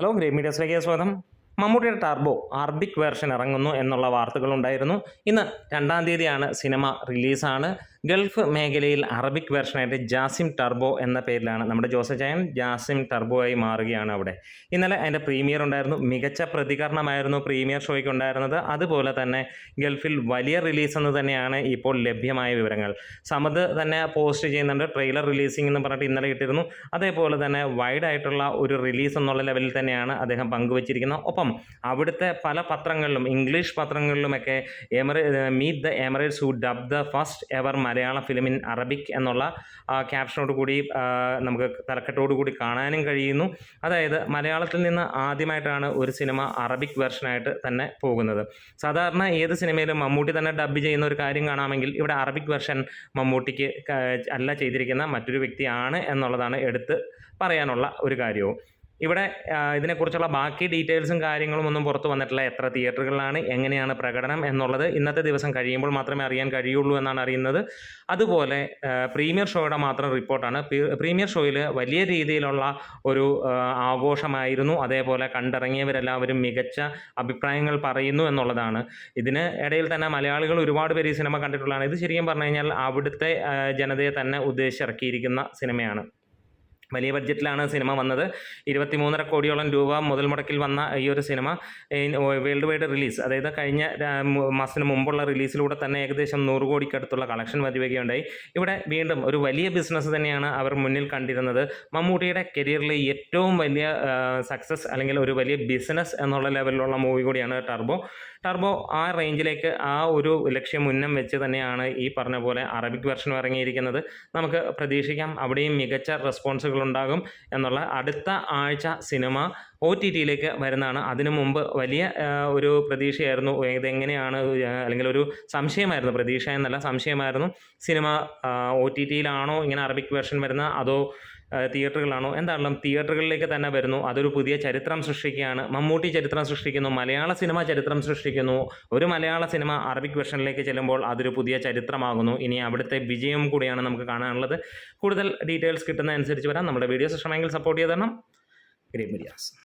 Hello, great മീഡിയസിലേക്ക് സ്വാഗതം. മമ്മൂട്ടിയുടെ turbo Arabic version ഇറങ്ങുന്നു എന്നുള്ള വാർത്തകളുണ്ടായിരുന്നു. ഇന്ന് 2-ാം തീയതിയാണ് സിനിമ റിലീസാണ്. ഗൾഫ് മേഖലയിൽ അറബിക് വേർഷനായിട്ട് ജാസിം ടർബോ എന്ന പേരിലാണ് നമ്മുടെ ജോസച്ചായൻ ജാസിം ടർബോ ആയി മാറുകയാണ് അവിടെ. ഇന്നലെ അതിൻ്റെ പ്രീമിയർ ഉണ്ടായിരുന്നു. മികച്ച പ്രതികരണമായിരുന്നു പ്രീമിയർ ഷോയ്ക്ക് ഉണ്ടായിരുന്നത്. അതുപോലെ തന്നെ ഗൾഫിൽ വലിയ റിലീസ് എന്ന് തന്നെയാണ് ഇപ്പോൾ ലഭ്യമായ വിവരങ്ങൾ. സമദ് തന്നെ പോസ്റ്റ് ചെയ്യുന്നുണ്ട്, ട്രെയിലർ റിലീസിംഗ് എന്ന് പറഞ്ഞിട്ട് ഇന്നലെ ഇട്ടിരുന്നു. അതേപോലെ തന്നെ വൈഡ് ആയിട്ടുള്ള ഒരു റിലീസ് എന്നുള്ള ലെവലിൽ തന്നെയാണ് അദ്ദേഹം പങ്കുവച്ചിരിക്കുന്നത്. ഒപ്പം അവിടുത്തെ പല പത്രങ്ങളിലും ഇംഗ്ലീഷ് പത്രങ്ങളിലുമൊക്കെ meet the Emirates who dub the first ever Malayalam film in Arabic എന്നുള്ള ക്യാപ്ഷനോട് കൂടി നമുക്ക് തലക്കെട്ടോടു കൂടി കാണാനും കഴിയുന്നു. അതായത് മലയാളത്തിൽ നിന്ന് ആദ്യമായിട്ടാണ് ഒരു സിനിമ അറബിക് വെർഷനായിട്ട് തന്നെ പോകുന്നത്. സാധാരണ ഏത് സിനിമയിലും മമ്മൂട്ടി തന്നെ ഡബ് ചെയ്യുന്ന ഒരു കാര്യം കാണാമെങ്കിൽ ഇവിടെ അറബിക് വെർഷൻ മമ്മൂട്ടിക്ക് അല്ല ചെയ്തിരിക്കുന്ന മറ്റൊരു വ്യക്തിയാണ് എന്നുള്ളതാണ് എടുത്ത് പറയാനുള്ള ഒരു കാര്യവും. ഇവിടെ ഇതിനെക്കുറിച്ചുള്ള ബാക്കി ഡീറ്റെയിൽസും കാര്യങ്ങളും ഒന്നും പുറത്ത് വന്നിട്ടില്ല. എത്ര തിയേറ്ററുകളിലാണ്, എങ്ങനെയാണ് പ്രകടനം എന്നുള്ളത് ഇന്നത്തെ ദിവസം കഴിയുമ്പോൾ മാത്രമേ അറിയാൻ കഴിയുള്ളൂ എന്നാണ് അറിയുന്നത്. അതുപോലെ പ്രീമിയർ ഷോയുടെ മാത്രം റിപ്പോർട്ടാണ്. പ്രീമിയർ ഷോയിൽ വലിയ രീതിയിലുള്ള ഒരു ആഘോഷമായിരുന്നു. അതേപോലെ കണ്ടിറങ്ങിയവരെല്ലാവരും മികച്ച അഭിപ്രായങ്ങൾ പറയുന്നു എന്നുള്ളതാണ്. ഇതിന് ഇടയിൽ തന്നെ മലയാളികൾ ഒരുപാട് പേര് ഈ സിനിമ കണ്ടിട്ടുള്ളതാണ്. ഇത് ശരിക്കും പറഞ്ഞു കഴിഞ്ഞാൽ അവിടുത്തെ ജനതയെ തന്നെ ഉദ്ദേശിച്ചിറക്കിയിരിക്കുന്ന സിനിമയാണ്. വലിയ ബഡ്ജറ്റിലാണ് സിനിമ വന്നത്. 23.5 കോടിയോളം രൂപ മുതൽ മുടക്കിൽ വന്ന ഈ ഒരു സിനിമ വേൾഡ് വൈഡ് റിലീസ്, അതായത് കഴിഞ്ഞ മാസത്തിന് മുമ്പുള്ള റിലീസിലൂടെ തന്നെ ഏകദേശം 100 കോടിക്കടുത്തുള്ള കളക്ഷൻ വരികയുണ്ടായി. ഇവിടെ വീണ്ടും ഒരു വലിയ ബിസിനസ് തന്നെയാണ് അവർ മുന്നിൽ കണ്ടിരുന്നത്. മമ്മൂട്ടിയുടെ കരിയറിലെ ഏറ്റവും വലിയ സക്സസ് അല്ലെങ്കിൽ ഒരു വലിയ ബിസിനസ് എന്നുള്ള ലെവലിലുള്ള മൂവി കൂടിയാണ് ടർബോ. ആ റേഞ്ചിലേക്ക് ആ ഒരു ലക്ഷ്യം മുന്നം വെച്ച് തന്നെയാണ് ഈ പറഞ്ഞ പോലെ അറബിക് വെർഷൻ ഇറങ്ങിയിരിക്കുന്നത്. നമുക്ക് പ്രതീക്ഷിക്കാം അവിടെയും മികച്ച റെസ്പോൺസുകൾ ഉണ്ടാകും എന്നുള്ള. അടുത്ത ആഴ്ച സിനിമ OTTയിലേക്ക് വരുന്നതാണ്. അതിനു മുമ്പ് വലിയ ഒരു പ്രതീക്ഷയായിരുന്നു, ഇതെങ്ങനെയാണ് അല്ലെങ്കിൽ ഒരു സംശയമായിരുന്നു, പ്രതീക്ഷ എന്നല്ല സംശയമായിരുന്നു, സിനിമ OTTയിലാണോ ഇങ്ങനെ അറബിക് വെർഷൻ വരുന്നത് അതോ തിയേറ്ററുകളാണോ. എന്തായാലും തിയേറ്ററുകളിലേക്ക് തന്നെ വരുന്നു. അതൊരു പുതിയ ചരിത്രം സൃഷ്ടിക്കുകയാണ്. മമ്മൂട്ടി ചരിത്രം സൃഷ്ടിക്കുന്നു, മലയാള സിനിമ ചരിത്രം സൃഷ്ടിക്കുന്നു. ഒരു മലയാള സിനിമ അറബിക് വെർഷനിലേക്ക് ചെല്ലുമ്പോൾ അതൊരു പുതിയ ചരിത്രമാകുന്നു. ഇനി അവിടുത്തെ വിജയം കൂടിയാണ് നമുക്ക് കാണാനുള്ളത്. കൂടുതൽ ഡീറ്റെയിൽസ് കിട്ടുന്നതനുസരിച്ച് വരാം. നമ്മുടെ വീഡിയോസ് ഇഷ്ടമെങ്കിൽ സപ്പോർട്ട് ചെയ്ത് തരണം. Great medias.